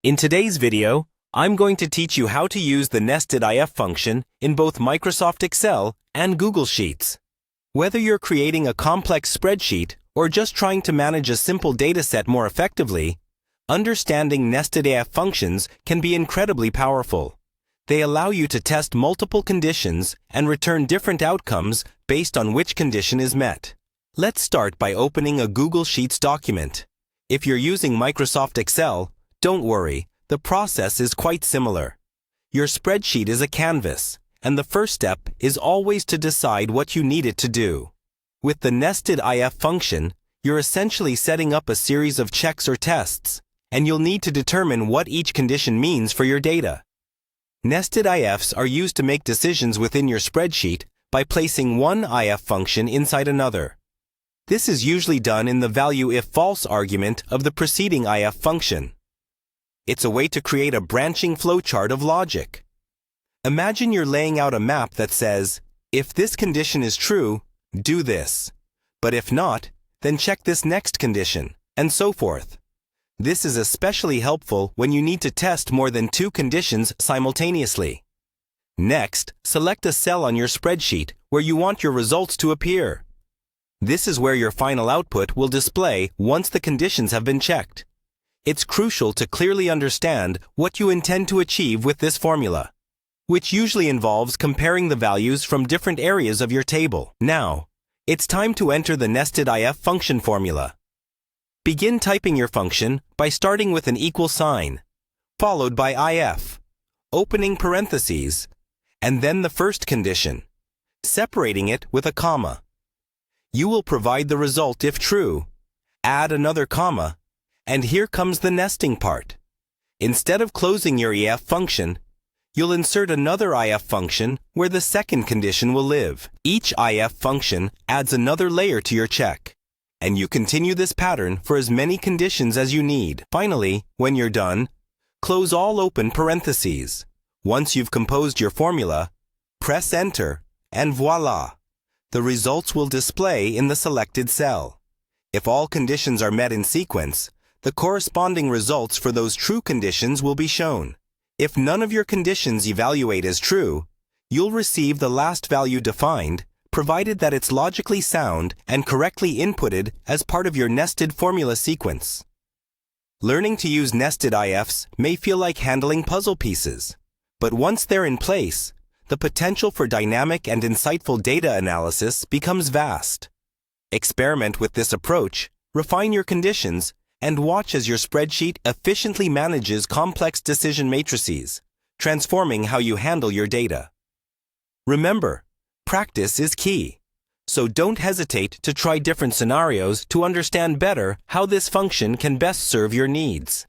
In today's video, I'm going to teach you how to use the nested if function in both Microsoft Excel and Google Sheets. Whether you're creating a complex spreadsheet or just trying to manage a simple dataset more effectively, understanding nested if functions can be incredibly powerful. They allow you to test multiple conditions and return different outcomes based on which condition is met. Let's start by opening a Google Sheets document. If you're using Microsoft Excel, don't worry, the process is quite similar. Your spreadsheet is a canvas, and the first step is always to decide what you need it to do. With the nested if function, you're essentially setting up a series of checks or tests, and you'll need to determine what each condition means for your data. Nested ifs are used to make decisions within your spreadsheet by placing one if function inside another. This is usually done in the value if false argument of the preceding if function. It's a way to create a branching flowchart of logic. Imagine you're laying out a map that says, if this condition is true, do this. But if not, then check this next condition, and so forth. This is especially helpful when you need to test more than two conditions simultaneously. Next, select a cell on your spreadsheet where you want your results to appear. This is where your final output will display once the conditions have been checked. It's crucial to clearly understand what you intend to achieve with this formula, which usually involves comparing the values from different areas of your table. Now, it's time to enter the nested if function formula. Begin typing your function by starting with an equal sign, followed by if, opening parentheses, and then the first condition, separating it with a comma. You will provide the result if true, add another comma, and here comes the nesting part. Instead of closing your if function, you'll insert another if function where the second condition will live. Each if function adds another layer to your check, and you continue this pattern for as many conditions as you need. Finally, when you're done, close all open parentheses. Once you've composed your formula, press Enter, and voila! The results will display in the selected cell. If all conditions are met in sequence, the corresponding results for those true conditions will be shown. If none of your conditions evaluate as true, you'll receive the last value defined, provided that it's logically sound and correctly inputted as part of your nested formula sequence. Learning to use nested ifs may feel like handling puzzle pieces, but once they're in place, the potential for dynamic and insightful data analysis becomes vast. Experiment with this approach, refine your conditions, and watch as your spreadsheet efficiently manages complex decision matrices, transforming how you handle your data. Remember, practice is key, so don't hesitate to try different scenarios to understand better how this function can best serve your needs.